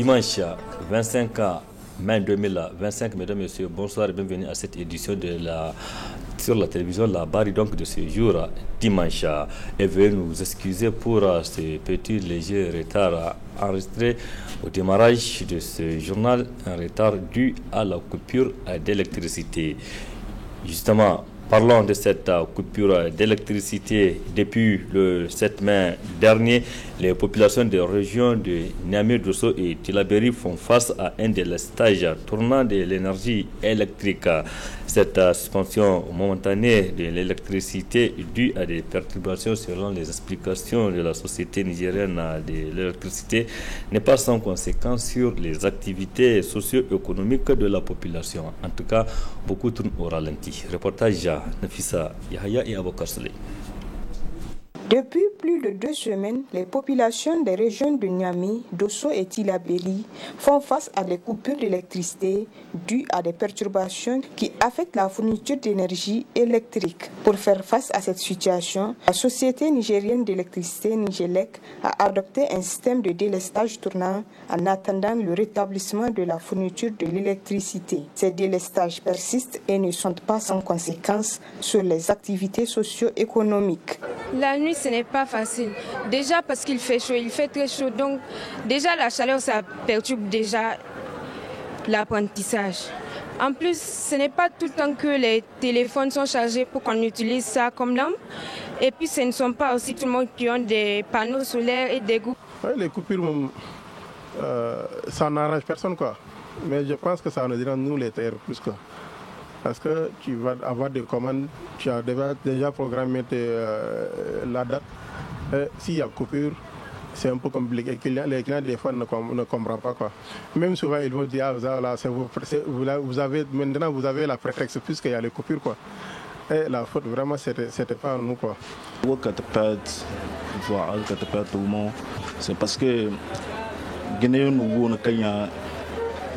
dimanche 25 mai 2025. Mesdames et messieurs, bonsoir et bienvenue à cette édition sur la télévision La Barre donc de ce jour dimanche. Et veuillez nous excuser pour ce petit léger retard enregistré au démarrage de ce journal, un retard dû à la coupure d'électricité. Justement, parlons de cette coupure d'électricité. Depuis le 7 mai dernier, les populations des régions de Niamey, Dosso et Tillabéri font face à un délestage tournant de l'énergie électrique. Cette suspension momentanée de l'électricité due à des perturbations selon les explications de la Société nigérienne de l'électricité n'est pas sans conséquence sur les activités socio-économiques de la population. En tout cas, beaucoup tournent au ralenti. Reportage Nafissa Yahya et Abokar Saleh. Depuis plus de 2 semaines, les populations des régions de Niamey, Dosso et Tillabéri font face à des coupures d'électricité dues à des perturbations qui affectent la fourniture d'énergie électrique. Pour faire face à cette situation, la Société nigérienne d'électricité Nigélec a adopté un système de délestage tournant en attendant le rétablissement de la fourniture de l'électricité. Ces délestages persistent et ne sont pas sans conséquences sur les activités socio-économiques. La nuit, ce n'est pas facile. Déjà parce qu'il fait chaud, il fait très chaud. Donc déjà la chaleur, ça perturbe déjà l'apprentissage. En plus, ce n'est pas tout le temps que les téléphones sont chargés pour qu'on utilise ça comme lampe. Et puis ce ne sont pas aussi tout le monde qui ont des panneaux solaires et des groupes. Ouais, les coupures, ça n'arrange personne quoi. Mais je pense que ça nous dérange nous les terres plus quoi. Parce que tu vas avoir des commandes, tu as déjà programmé la date. S'il y a coupure, c'est un peu compliqué. Les clients, des fois, ne comprennent pas. Quoi. Même souvent, ils vont dire maintenant, vous avez la prétexte puisqu'il y a les coupures. Quoi. Et la faute, vraiment, c'était pas à nous. Quoi. C'est parce que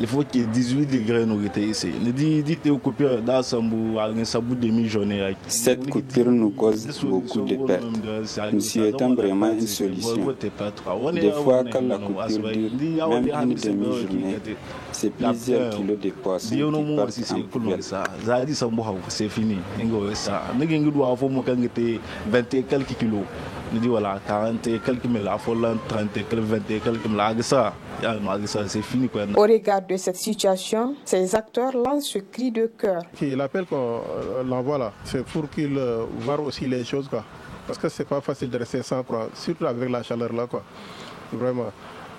il faut qu'il y ait 18 degrés nous ici. Cette coupure nous cause beaucoup de pertes. Nous souhaitons vraiment une solution. Des fois, quand la coupure dure même une demi-journée, c'est plusieurs kilos de poissons qui partent en poubelle. C'est fini. 20 et quelques kilos. Nous dit voilà, 40 et quelques mille, 30 et quelques, 20 et quelques mille, ça, c'est fini. Quoi. Au regard de cette situation, ces acteurs lancent ce cri de cœur. L'appel qu'on l'envoie là, c'est pour qu'ils voient aussi les choses. Quoi. Parce que c'est pas facile de rester sans quoi, surtout avec la chaleur là. Quoi. Vraiment.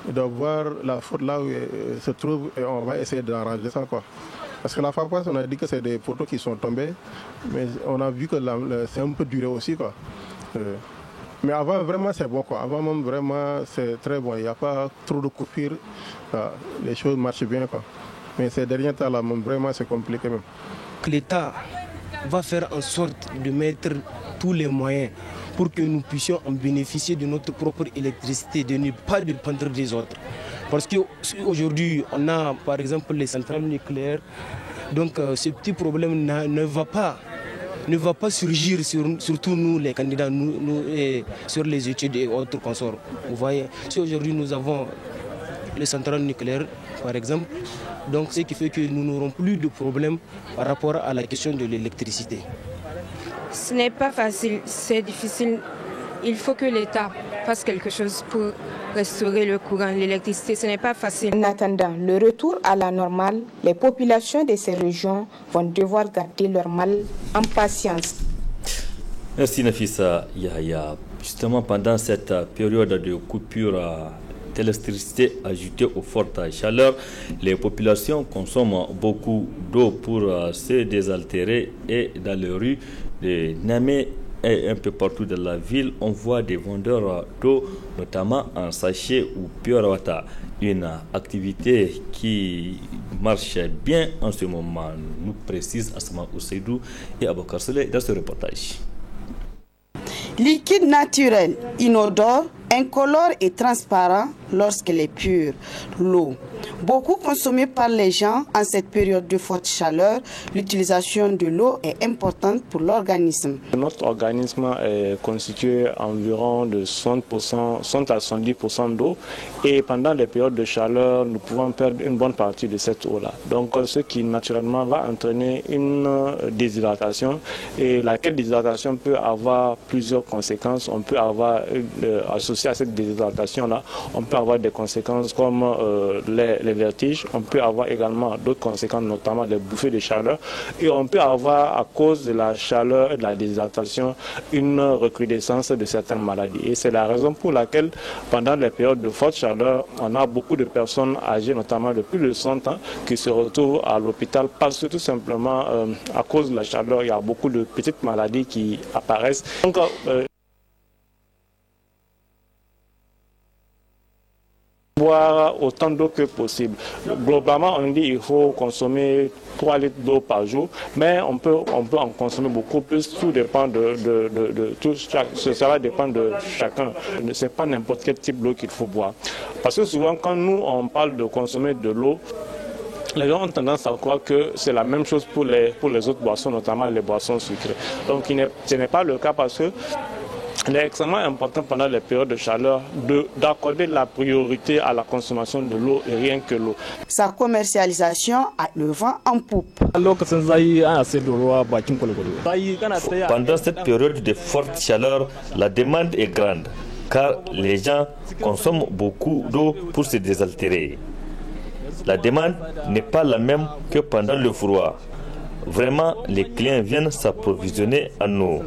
Ils doivent voir la faute là où elle se trouve et on va essayer d'arranger ça. Quoi. Parce que la fois passée, on a dit que c'est des poteaux qui sont tombés, mais on a vu que c'est un peu duré aussi. Quoi. Mais avant, vraiment, c'est bon. Quoi. Avant, même, vraiment, c'est très bon. Il n'y a pas trop de coupures. Les choses marchent bien. Quoi. Mais ces derniers temps-là, vraiment, c'est compliqué. Même. L'État va faire en sorte de mettre tous les moyens pour que nous puissions en bénéficier de notre propre électricité, de ne pas dépendre des autres. Parce qu'aujourd'hui, on a, par exemple, les centrales nucléaires. Donc, ce petit problème ne va pas surgir surtout nous les candidats sur les études et autres consorts. Vous voyez, si aujourd'hui nous avons les centrales nucléaires par exemple, donc ce qui fait que nous n'aurons plus de problème par rapport à la question de l'électricité. Ce n'est pas facile, c'est difficile. Il faut que l'État fasse quelque chose pour restaurer le courant, l'électricité, ce n'est pas facile. En attendant le retour à la normale, les populations de ces régions vont devoir garder leur mal en patience. Merci Nafissa Yahya. Justement, pendant cette période de coupure d'électricité ajoutée aux fortes chaleurs, les populations consomment beaucoup d'eau pour se désaltérer et dans les rues de Niamey et un peu partout dans la ville, on voit des vendeurs d'eau, notamment en sachet ou pure water. Une activité qui marche bien en ce moment, nous précise Asma Ouseydou et Abokar Saleh dans ce reportage. Liquide naturel, inodore, incolore et transparent lorsqu'elle est pure. L'eau. Beaucoup consommé par les gens en cette période de forte chaleur, l'utilisation de l'eau est importante pour l'organisme. Notre organisme est constitué environ de 60% à 70% d'eau et pendant les périodes de chaleur, nous pouvons perdre une bonne partie de cette eau-là. Donc ce qui naturellement va entraîner une déshydratation et laquelle déshydratation peut avoir plusieurs conséquences. On peut avoir, associé à cette déshydratation-là, on peut avoir des conséquences comme les vertiges, on peut avoir également d'autres conséquences, notamment des bouffées de chaleur, et on peut avoir, à cause de la chaleur et de la déshydratation, une recrudescence de certaines maladies. Et c'est la raison pour laquelle, pendant les périodes de forte chaleur, on a beaucoup de personnes âgées, notamment de plus de 100 ans, qui se retrouvent à l'hôpital parce que tout simplement, à cause de la chaleur, il y a beaucoup de petites maladies qui apparaissent. Donc, boire autant d'eau que possible. Globalement, on dit qu'il faut consommer 3 litres d'eau par jour, mais on peut en consommer beaucoup plus. Tout dépend cela dépend de chacun. Ce n'est pas n'importe quel type d'eau qu'il faut boire. Parce que souvent, quand nous, on parle de consommer de l'eau, les gens ont tendance à croire que c'est la même chose pour les autres boissons, notamment les boissons sucrées. Donc, ce n'est pas le cas parce que il est extrêmement important pendant les périodes de chaleur d'accorder la priorité à la consommation de l'eau et rien que l'eau. Sa commercialisation a le vent en poupe. Pendant cette période de forte chaleur, la demande est grande car les gens consomment beaucoup d'eau pour se désaltérer. La demande n'est pas la même que pendant le froid. Vraiment, les clients viennent s'approvisionner en eau.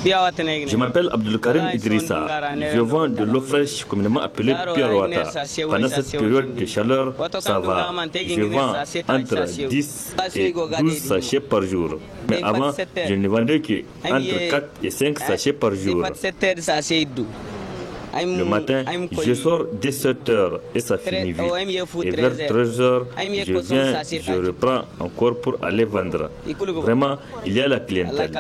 Je m'appelle Abdelkarim Idrissa. Je vends de l'eau fraîche communément appelée Pure Water. Pendant cette période de chaleur, ça va. Je vends entre 10 et 12 sachets par jour. Mais avant, je ne vendais qu'entre 4 et 5 sachets par jour. Le matin, je sors dès 7 h et ça finit vite. Et vers 13 h, je viens, je reprends encore pour aller vendre. Vraiment, il y a la clientèle.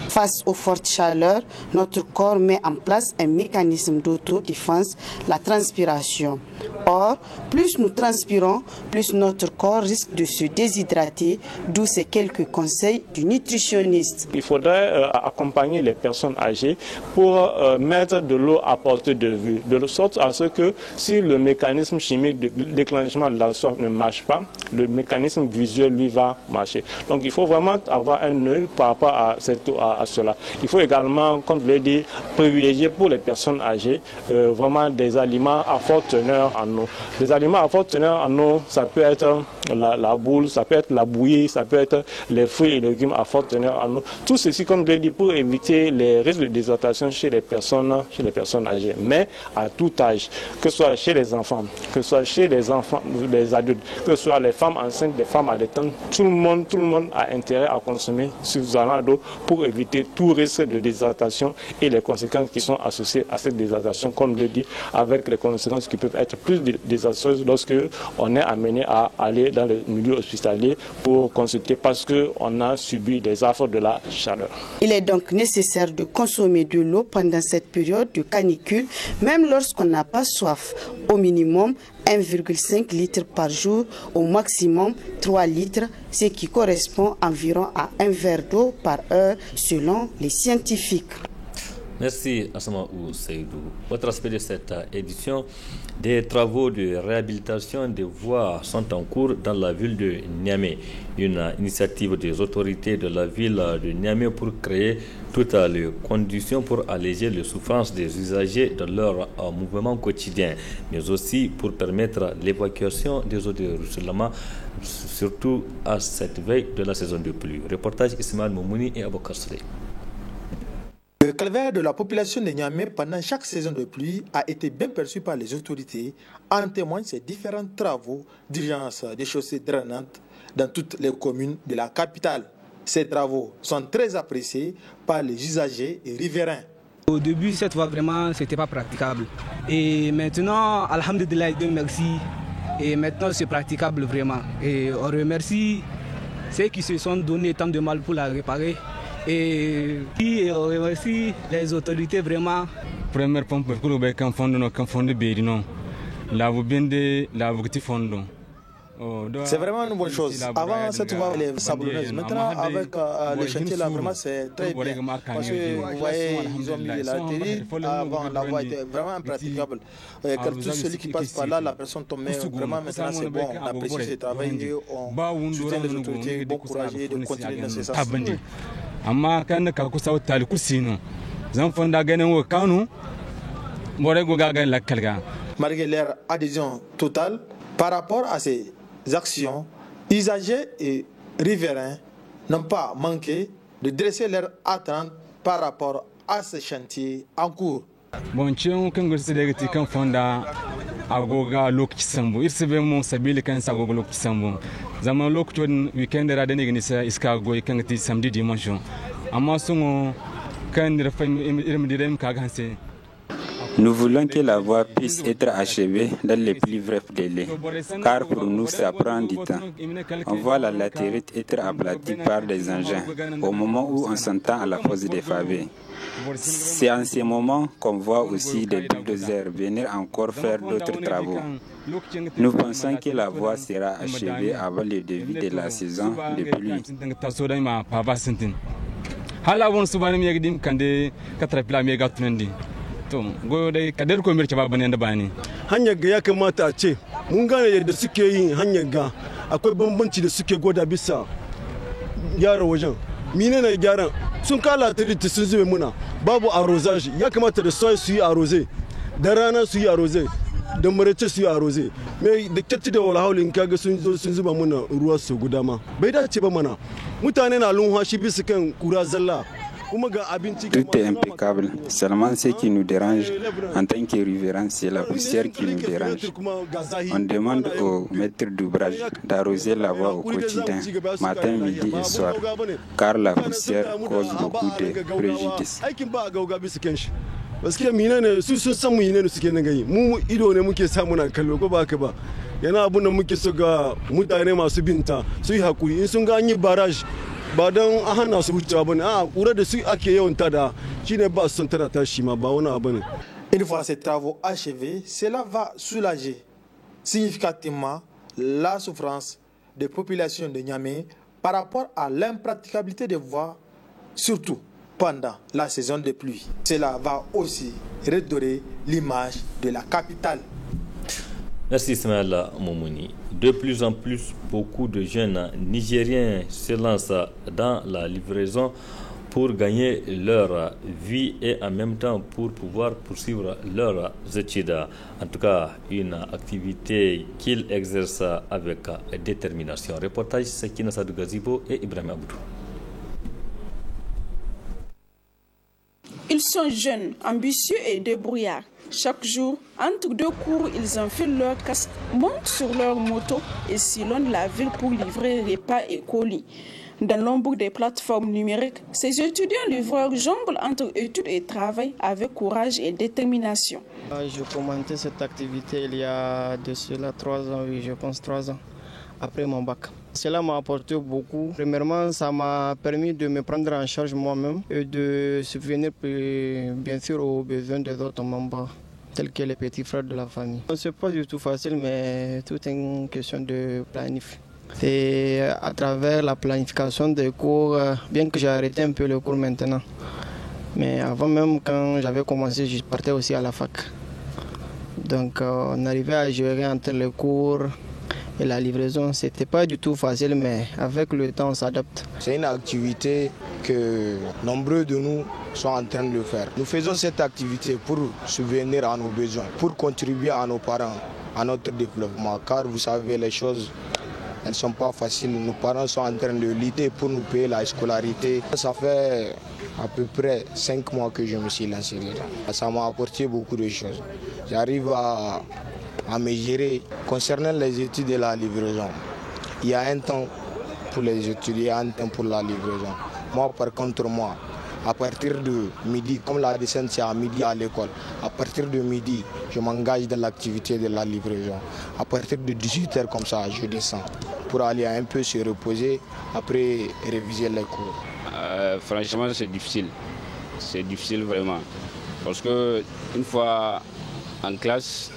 Face aux fortes chaleurs, notre corps met en place un mécanisme d'autodéfense, la transpiration. Or, plus nous transpirons, plus notre corps risque de se déshydrater, d'où ces quelques conseils du nutritionniste. Il faudrait accompagner les personnes âgées pour mettre de l'eau à portée de vue, de sorte à ce que si le mécanisme chimique de déclenchement de la soif ne marche pas, le mécanisme visuel lui va marcher. Donc il faut vraiment avoir un œil par rapport à cela. Il faut également, comme je l'ai dit, privilégier pour les personnes âgées vraiment des aliments à forte teneur en eau. Des aliments à forte teneur en eau, ça peut être la boule, ça peut être la bouillie, ça peut être les fruits et légumes à forte teneur en eau. Tout ceci, comme je l'ai dit, pour éviter les risques de déshydratation chez les personnes âgées. Mais à tout âge, que ce soit chez les enfants, que ce soit chez les adultes, que ce soit les femmes enceintes, les femmes allaitantes, tout le monde a intérêt à consommer suffisamment d'eau pour éviter tout risque de déshydratation et les conséquences qui sont associées à cette déshydratation, comme je l'ai dit, avec les conséquences qui peuvent être plus désastreuses lorsque on est amené à aller dans le milieu hospitalier pour consulter parce qu'on a subi des affres de la chaleur. Il est donc nécessaire de consommer de l'eau pendant cette période de canicule, même lorsqu'on n'a pas soif. Au minimum 1,5 litre par jour, au maximum 3 litres, ce qui correspond environ à un verre d'eau par heure selon les scientifiques. Merci Assamaou Seydou. Autre aspect de cette édition, des travaux de réhabilitation des voies sont en cours dans la ville de Niamey. Une initiative des autorités de la ville de Niamey pour créer toutes les conditions pour alléger les souffrances des usagers dans leur mouvement quotidien, mais aussi pour permettre l'évacuation des eaux de ruissellement, surtout à cette veille de la saison de pluie. Reportage Ismaël Moumouni et Abokar Srey. Le calvaire de la population de Niamey pendant chaque saison de pluie a été bien perçu par les autorités. En témoignent ces différents travaux d'urgence des chaussées drainantes dans toutes les communes de la capitale. Ces travaux sont très appréciés par les usagers et riverains. Au début, cette voie vraiment, c'était pas praticable. Et maintenant, alhamdoulilah, Dieu merci, Et maintenant, c'est praticable vraiment. Et on remercie ceux qui se sont donné tant de mal pour la réparer. Et puis, on remercie les autorités vraiment. Première pompe pour le camp de Bérino. La fondo. C'est vraiment une bonne chose. Avant, cette voie elle est sablonneuse. Maintenant, avec le chantier là, vraiment, c'est très bien. Parce que vous voyez, ils ont mis de la terrine. Avant, la voie était vraiment impraticable. Car tout celui qui passe par là, la personne tombe. Mais vraiment, maintenant, c'est bon. On apprécie ce travail et on soutient les autorités. Bon courage et de continuer dans ce sens. Amma kan ka kusa tali kusino zan fonda ganin wo kanu more go ga la kalga. Malgré leur adhésion totale par rapport à ces actions, usagers et riverains n'ont pas manqué de dresser leur attente par rapport à ce chantier en cours. Bon cion kan gursi da gati kan fonda agoga lokaci sambo irsibe mu sabili kan sa agoga lokaci sambo zaman lokacin weekend da ne gani sa iska goyi kan ti samedi dimanche amma sungo kan rafai irin direm ka ganse. Nous voulons que la voie puisse être achevée dans les plus brefs délais, car pour nous ça prend du temps. On voit la latérite être aplatie par des engins au moment où on s'entend à la fosse des Favés. C'est en ces moments qu'on voit aussi des bulldozers venir encore faire d'autres travaux. Nous pensons que la voie sera achevée avant le début de la saison de pluie. Hanyar ga ya kamata a ce mun gane yadda suke yin hanyar ga akwai bambanci da suke gwada bisa gyara wajen mine na gyaran sun kala ta sun zube muna babu arrosage ya kamata da sai su yi arrose da rana su yi arrose da marace su yi arrose mai da kyatti da walhaulin kaga sun zuba muna ruwa su guda ma bai dace ba mana mutane na lunhashi bisa kan kura zalla. Tout est impeccable. Seulement ce qui nous dérange en tant que riverains, c'est la poussière qui nous dérange. On demande au maître d'ouvrage d'arroser la voie au quotidien, matin, midi et soir, car la poussière cause beaucoup de préjudice. Parce que minane su sun san mu yine suke nan gayi mu ido ne muke samu na kallo ko ba ka ba yana abun da muke so ga mutane masu binta su yi hakuri in sun ga an yi barrage ba don a hana su wucewa bane a kura da su ake yawan tada shine ba su tada ta shi ma ba wani abu ne. Une fois ces travaux achevés, cela va soulager significativement la souffrance des populations de Niamey par rapport à l'impraticabilité des voies, surtout pendant la saison de pluie. Cela va aussi redorer l'image de la capitale. Merci Ismaël Moumouni. De plus en plus, beaucoup de jeunes Nigériens se lancent dans la livraison pour gagner leur vie et en même temps pour pouvoir poursuivre leurs études. En tout cas, une activité qu'ils exercent avec détermination. Reportage Sekina Sadou Gazibo et Ibrahim Aboudou. Ils sont jeunes, ambitieux et débrouillards. Chaque jour, entre deux cours, ils enfilent leur casque, montent sur leur moto et sillonnent la ville pour livrer repas et colis. Dans l'ombre des plateformes numériques, ces étudiants livreurs jonglent entre études et travail avec courage et détermination. J'ai commencé cette activité il y a de cela 3 ans, oui, je pense 3 ans, après mon bac. Cela m'a apporté beaucoup. Premièrement, ça m'a permis de me prendre en charge moi-même et de subvenir bien sûr aux besoins des autres membres, tels que les petits frères de la famille. Ce n'est pas du tout facile, mais tout est une question de planification. C'est à travers la planification des cours, bien que j'ai arrêté un peu le cours maintenant. Mais avant même, quand j'avais commencé, je partais aussi à la fac. Donc on arrivait à gérer entre les cours et la livraison. C'était pas du tout facile, mais avec le temps, on s'adapte. C'est une activité que nombreux de nous sont en train de faire. Nous faisons cette activité pour subvenir à nos besoins, pour contribuer à nos parents, à notre développement. Car vous savez, les choses, elles ne sont pas faciles. Nos parents sont en train de lutter pour nous payer la scolarité. Ça fait à peu près 5 mois que je me suis lancé dedans. Ça m'a apporté beaucoup de choses. J'arrive à me gérer. Concernant les études et la livraison, il y a un temps pour les études, il y a un temps pour la livraison. Moi, par contre, À partir de midi, comme la descente c'est à midi à l'école, à partir de midi, je m'engage dans l'activité de la livraison. À partir de 18h comme ça, je descends pour aller un peu se reposer, après réviser les cours. Franchement, c'est difficile. C'est difficile vraiment. Parce que une fois en classe,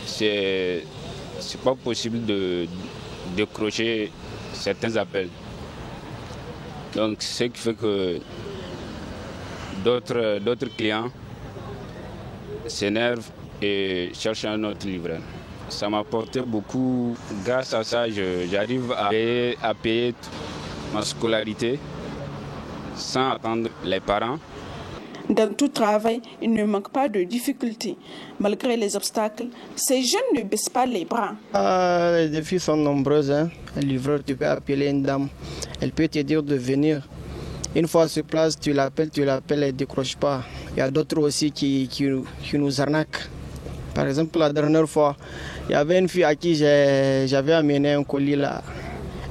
c'est pas possible de décrocher certains appels. Donc, ce qui fait que d'autres clients s'énervent et cherchent un autre livreur. Ça m'a apporté beaucoup. Grâce à ça, j'arrive à payer ma scolarité sans attendre les parents. Dans tout travail, il ne manque pas de difficultés. Malgré les obstacles, ces jeunes ne baissent pas les bras. Les défis sont nombreux. Un livreur, tu peux appeler une dame. Elle peut te dire de venir. Une fois sur place, tu l'appelles, elle ne décroche pas. Il y a d'autres aussi qui nous arnaquent. Par exemple, la dernière fois, il y avait une fille à qui j'avais amené un colis là.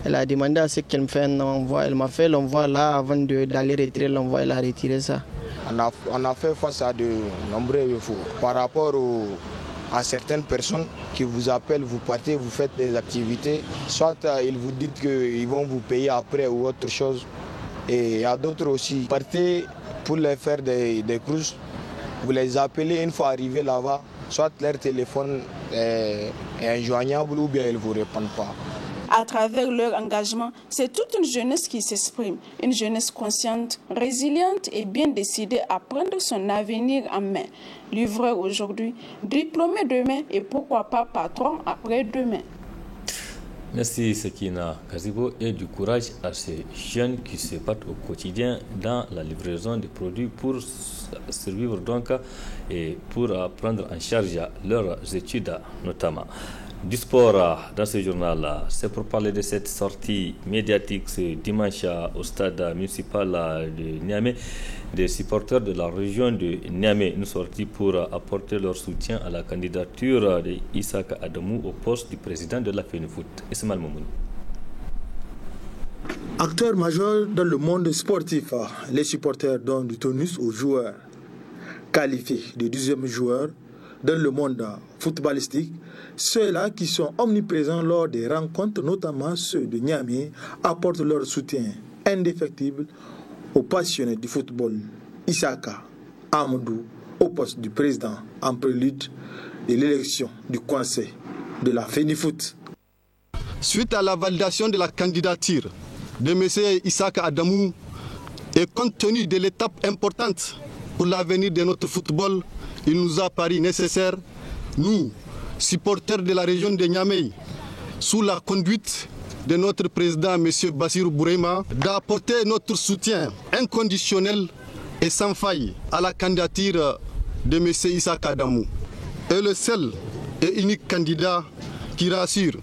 Elle a demandé à ce qu'elle me fasse un envoi. Elle m'a fait l'envoi là avant d'aller retirer l'envoi. Elle a retiré ça. On a fait face à de nombreux défauts par rapport à certaines personnes qui vous appellent, vous partez, vous faites des activités. Soit ils vous disent qu'ils vont vous payer après ou autre chose. Et il y a d'autres aussi. Partez pour les faire des cruises. Vous les appelez une fois arrivés là-bas. Soit leur téléphone est injoignable ou bien ils ne vous répondent pas. À travers leur engagement, c'est toute une jeunesse qui s'exprime. Une jeunesse consciente, résiliente et bien décidée à prendre son avenir en main. Livreur aujourd'hui, diplômé demain et pourquoi pas patron après-demain. Merci Sekina Kazibo et du courage à ces jeunes qui se battent au quotidien dans la livraison des produits pour survivre donc et pour prendre en charge leurs études notamment. Du sport dans ce journal, c'est pour parler de cette sortie médiatique ce dimanche au stade municipal de Niamey des supporters de la région de Niamey, une sortie pour apporter leur soutien à la candidature de Issaka Adamou au poste du président de la FENIFOOT. Ismaël Moumouni. Acteurs majeurs dans le monde sportif, les supporters donnent du tonus aux joueurs. Qualifiés de 12e joueur dans le monde footballistique, ceux-là qui sont omniprésents lors des rencontres, notamment ceux de Niamey, apportent leur soutien indéfectible aux passionnés du football. Issaka Amadou au poste du président en prélude de l'élection du conseil de la FENIFOOT. Suite à la validation de la candidature de M. Issaka Adamou et compte tenu de l'étape importante pour l'avenir de notre football, il nous a paru nécessaire, nous, supporters de la région de Niamey, sous la conduite de notre président M. Bassirou Bourema, d'apporter notre soutien inconditionnel et sans faille à la candidature de M. Issaka Adamou. Et le seul et unique candidat qui rassure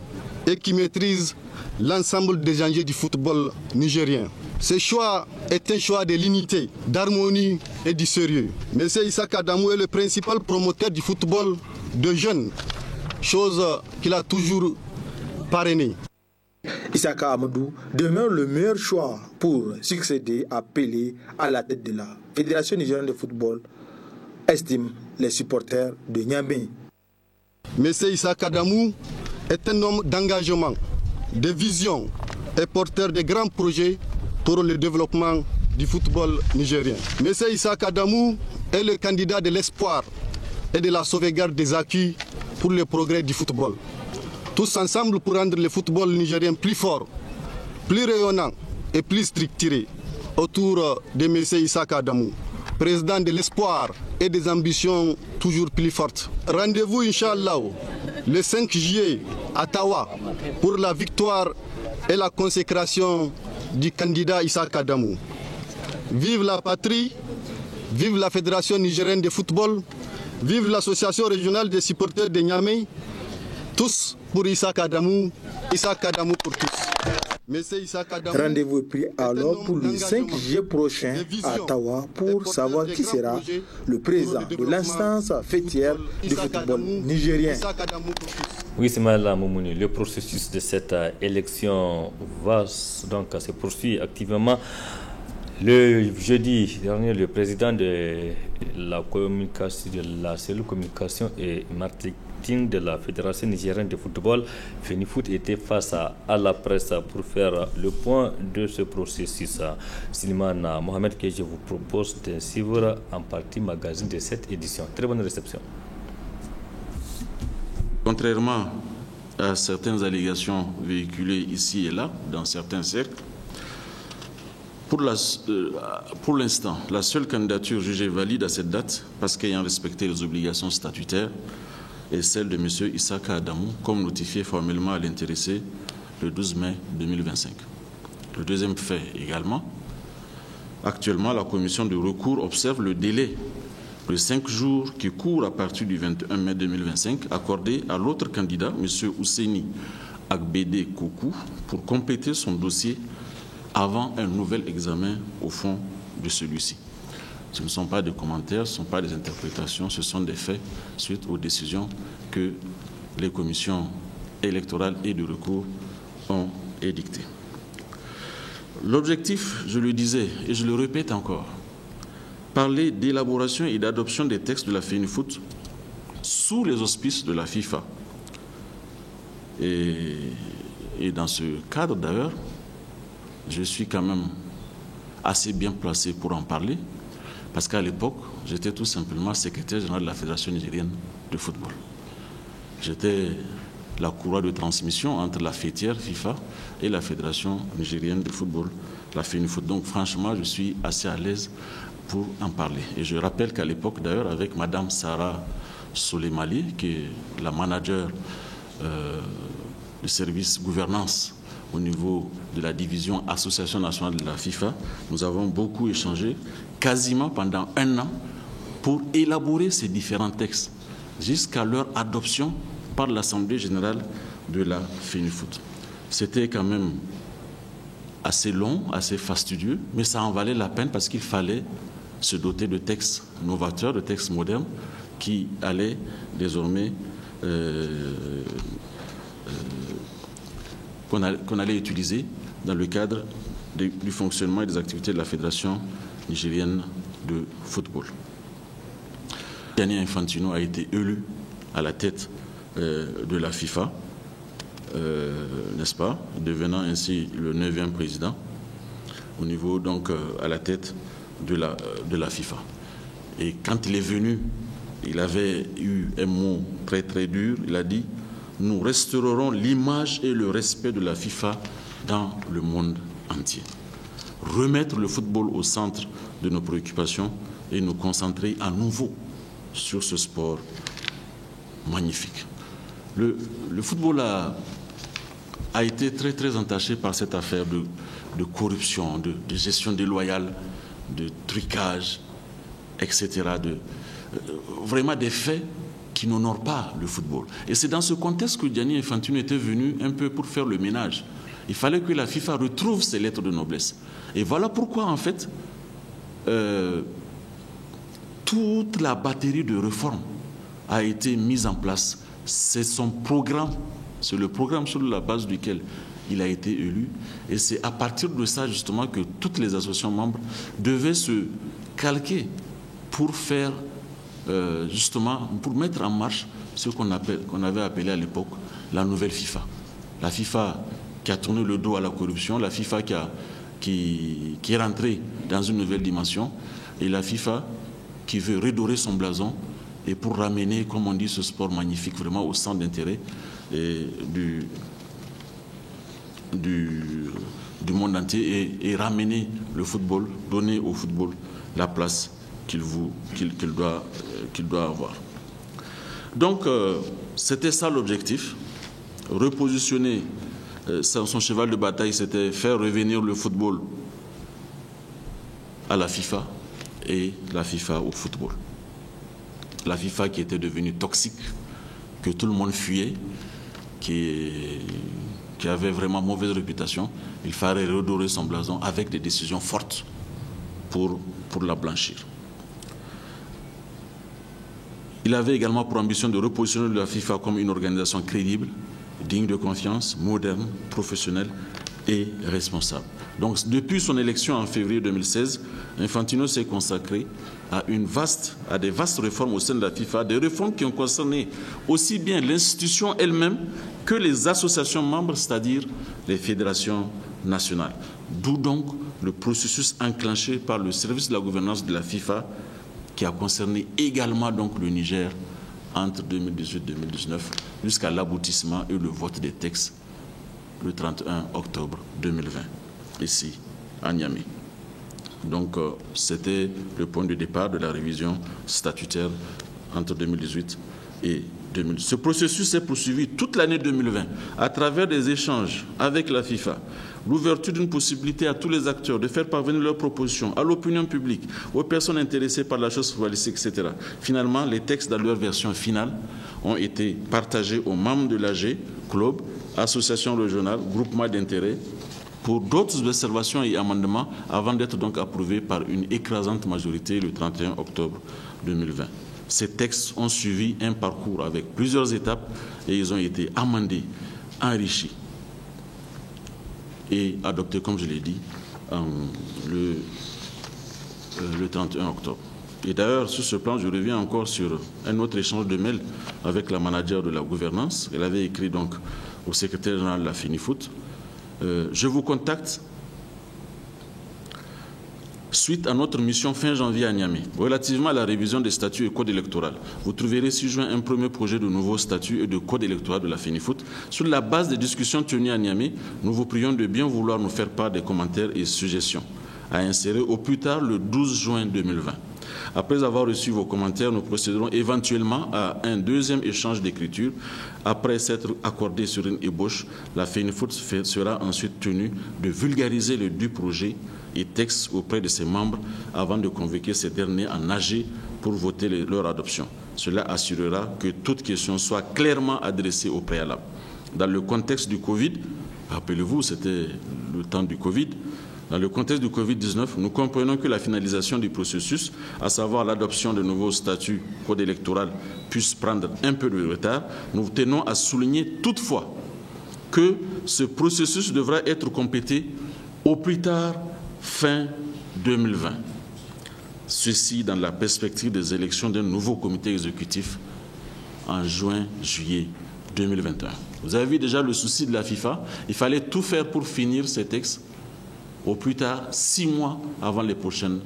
et qui maîtrise l'ensemble des enjeux du football nigérien. Ce choix est un choix de l'unité, d'harmonie et du sérieux. M. Issaka Adamou est le principal promoteur du football de jeunes, chose qu'il a toujours parrainée. Issaka Amadou demeure le meilleur choix pour succéder à Pelé à la tête de la Fédération nigérienne de football, estiment les supporters de Niamey. M. Issaka Adamou est un homme d'engagement, de vision et porteur de grands projets pour le développement du football nigérien. M. Issaka Adamou est le candidat de l'espoir et de la sauvegarde des acquis pour le progrès du football. Tous ensemble pour rendre le football nigérien plus fort, plus rayonnant et plus structuré autour de M. Issaka Adamou, président de l'espoir et des ambitions toujours plus fortes. Rendez-vous, Inch'Allah, le 5 juillet à Tawa pour la victoire et la consécration du candidat Issaka Adamou. Vive la patrie, vive la Fédération nigérienne de football, vive l'association régionale des supporters de Niamey, tous pour Issaka Adamou pour tous. Rendez-vous est pris alors pour le 5 juillet prochain à Tawa pour savoir qui sera le président de l'instance fêtière du football nigérien. Oui, c'est Ismaël Moumouni. Le processus de cette élection va donc se poursuivre activement. Le jeudi dernier, le président de la communication, de la cellule communication et marketing de la Fédération nigérienne de football, FENIFOOT, était face à la presse pour faire le point de ce processus. Silman Mohamed, que je vous propose de suivre en partie magazine de cette édition. Très bonne réception. Contrairement à certaines allégations véhiculées ici et là, dans certains cercles, pour l'instant, la seule candidature jugée valide à cette date, parce qu'ayant respecté les obligations statutaires, est celle de M. Issaka Adamou, comme notifié formellement à l'intéressé le 12 mai 2025. Le deuxième fait également, actuellement, la commission de recours observe le délai de 5 jours qui court à partir du 21 mai 2025, accordé à l'autre candidat, M. Ousseini Agbede Kokou, pour compléter son dossier avant un nouvel examen au fond de celui-ci. Ce ne sont pas des commentaires, ce ne sont pas des interprétations, ce sont des faits suite aux décisions que les commissions électorales et de recours ont édictées. L'objectif, je le disais et je le répète encore, parler d'élaboration et d'adoption des textes de la FENIFOOT sous les auspices de la FIFA. Et dans ce cadre d'ailleurs, je suis quand même assez bien placé pour en parler, parce qu'à l'époque, j'étais tout simplement secrétaire général de la Fédération nigérienne de football. J'étais la courroie de transmission entre la fêtière FIFA et la Fédération nigérienne de football, la FENIFOOT. Donc franchement, je suis assez à l'aise pour en parler. Et je rappelle qu'à l'époque, d'ailleurs, avec Madame Sarah Soleimali, qui est la manager du service gouvernance au niveau de la division Association nationale de la FIFA, nous avons beaucoup échangé, quasiment pendant 1 an, pour élaborer ces différents textes, jusqu'à leur adoption par l'Assemblée générale de la FENIFOOT. C'était quand même assez long, assez fastidieux, mais ça en valait la peine parce qu'il fallait se doter de textes novateurs, de textes modernes, qui allaient désormais qu'on allait utiliser dans le cadre du fonctionnement et des activités de la Fédération nigérienne de football. Gianni Infantino a été élu à la tête de la FIFA, n'est-ce pas, devenant ainsi le 9e président au niveau, donc, à la tête de la FIFA. Et quand il est venu, il avait eu un mot très très dur, il a dit: nous restaurerons l'image et le respect de la FIFA dans le monde entier. Remettre le football au centre de nos préoccupations et nous concentrer à nouveau sur ce sport magnifique. Le football a été très très entaché par cette affaire de corruption, de gestion déloyale, de trucage, etc. Vraiment des faits qui n'honorent pas le football. Et c'est dans ce contexte que Gianni Infantino était venu un peu pour faire le ménage. Il fallait que la FIFA retrouve ses lettres de noblesse. Et voilà pourquoi, en fait, toute la batterie de réformes a été mise en place. C'est son programme, c'est le programme sur la base duquel il a été élu. Et c'est à partir de ça, justement, que toutes les associations membres devaient se calquer pour faire justement, pour mettre en marche ce qu'on avait appelé à l'époque la nouvelle FIFA. La FIFA qui a tourné le dos à la corruption, la FIFA qui est rentrée dans une nouvelle dimension, et la FIFA qui veut redorer son blason et pour ramener, comme on dit, ce sport magnifique vraiment au centre d'intérêt du monde entier et ramener le football, donner au football la place qu'il doit avoir. Donc, c'était ça l'objectif. Repositionner son cheval de bataille, c'était faire revenir le football à la FIFA et la FIFA au football. La FIFA qui était devenue toxique, que tout le monde fuyait, qui avait vraiment mauvaise réputation, il fallait redorer son blason avec des décisions fortes pour la blanchir. Il avait également pour ambition de repositionner la FIFA comme une organisation crédible, digne de confiance, moderne, professionnelle et responsable. Donc, depuis son élection en février 2016, Infantino s'est consacré à des vastes réformes au sein de la FIFA, des réformes qui ont concerné aussi bien l'institution elle-même que les associations membres, c'est-à-dire les fédérations nationales. D'où donc le processus enclenché par le service de la gouvernance de la FIFA qui a concerné également donc le Niger entre 2018 et 2019 jusqu'à l'aboutissement et le vote des textes le 31 octobre 2020, ici à Niamey. Donc c'était le point de départ de la révision statutaire entre 2018 et 2020. Ce processus s'est poursuivi toute l'année 2020 à travers des échanges avec la FIFA, l'ouverture d'une possibilité à tous les acteurs de faire parvenir leurs propositions à l'opinion publique, aux personnes intéressées par la chose footballistique, etc. Finalement, les textes dans leur version finale ont été partagés aux membres de l'AG, club, associations régionales, groupements d'intérêt, pour d'autres observations et amendements avant d'être donc approuvés par une écrasante majorité le 31 octobre 2020. Ces textes ont suivi un parcours avec plusieurs étapes et ils ont été amendés, enrichis et adoptés, comme je l'ai dit, le 31 octobre. Et d'ailleurs, sur ce plan, je reviens encore sur un autre échange de mails avec la manager de la gouvernance. Elle avait écrit donc au secrétaire général de la FENIFOOT. Je vous contacte suite à notre mission fin janvier à Niamey. Relativement à la révision des statuts et code électoral, vous trouverez 6 juin un premier projet de nouveau statut et de code électoral de la FENIFOOT. Sur la base des discussions tenues à Niamey, nous vous prions de bien vouloir nous faire part des commentaires et suggestions à insérer au plus tard le 12 juin 2020. Après avoir reçu vos commentaires, nous procéderons éventuellement à un deuxième échange d'écriture. Après s'être accordé sur une ébauche, la FENIFOOT sera ensuite tenue de vulgariser le dut projet et texte auprès de ses membres avant de convoquer ces derniers en AG pour voter leur adoption. Cela assurera que toute question soit clairement adressée au préalable. Dans le contexte du Covid, rappelez-vous, c'était le temps du Covid, dans le contexte du Covid-19, nous comprenons que la finalisation du processus, à savoir l'adoption de nouveaux statuts code électoral, puisse prendre un peu de retard. Nous tenons à souligner toutefois que ce processus devra être complété au plus tard fin 2020. Ceci dans la perspective des élections d'un nouveau comité exécutif en juin-juillet 2021. Vous avez vu déjà le souci de la FIFA. Il fallait tout faire pour finir ces textes au plus tard 6 mois avant les prochaines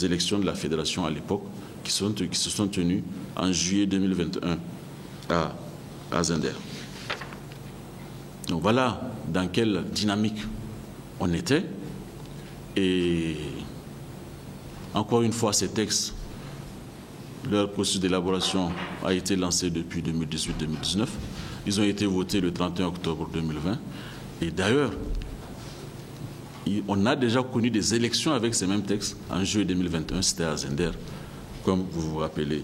élections de la fédération à l'époque, qui se sont tenues en juillet 2021 à Zender. Donc voilà dans quelle dynamique on était. Et encore une fois, ces textes, leur processus d'élaboration a été lancé depuis 2018-2019. Ils ont été votés le 31 octobre 2020. Et d'ailleurs, on a déjà connu des élections avec ces mêmes textes en juillet 2021, c'était à Zender, comme vous vous rappelez.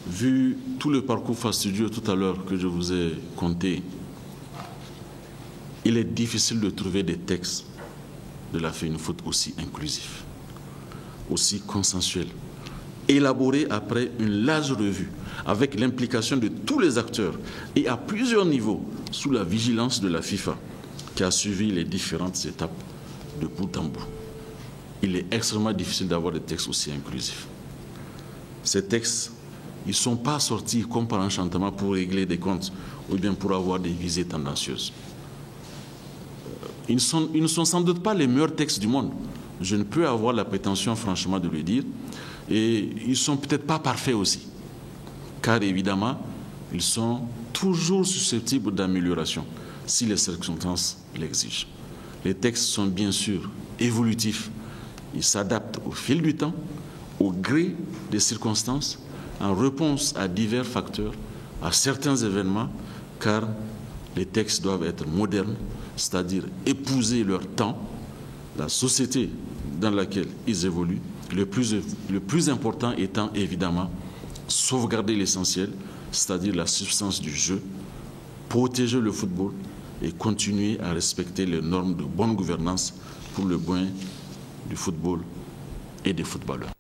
Vu tout le parcours fastidieux tout à l'heure que je vous ai conté, il est difficile de trouver des textes de la FENIFOOT aussi inclusifs, aussi consensuels, élaborés après une large revue, avec l'implication de tous les acteurs et à plusieurs niveaux, sous la vigilance de la FIFA, qui a suivi les différentes étapes de bout en bout. Il est extrêmement difficile d'avoir des textes aussi inclusifs. Ces textes, ils ne sont pas sortis comme par enchantement pour régler des comptes ou bien pour avoir des visées tendancieuses. Ils ne sont sans doute pas les meilleurs textes du monde. Je ne peux avoir la prétention franchement de le dire. Et ils ne sont peut-être pas parfaits aussi. Car évidemment, ils sont toujours susceptibles d'amélioration si les circonstances l'exigent. Les textes sont bien sûr évolutifs. Ils s'adaptent au fil du temps, au gré des circonstances, en réponse à divers facteurs, à certains événements, car les textes doivent être modernes, c'est-à-dire épouser leur temps, la société dans laquelle ils évoluent, le plus important étant évidemment sauvegarder l'essentiel, c'est-à-dire la substance du jeu, protéger le football et continuer à respecter les normes de bonne gouvernance pour le bien du football et des footballeurs.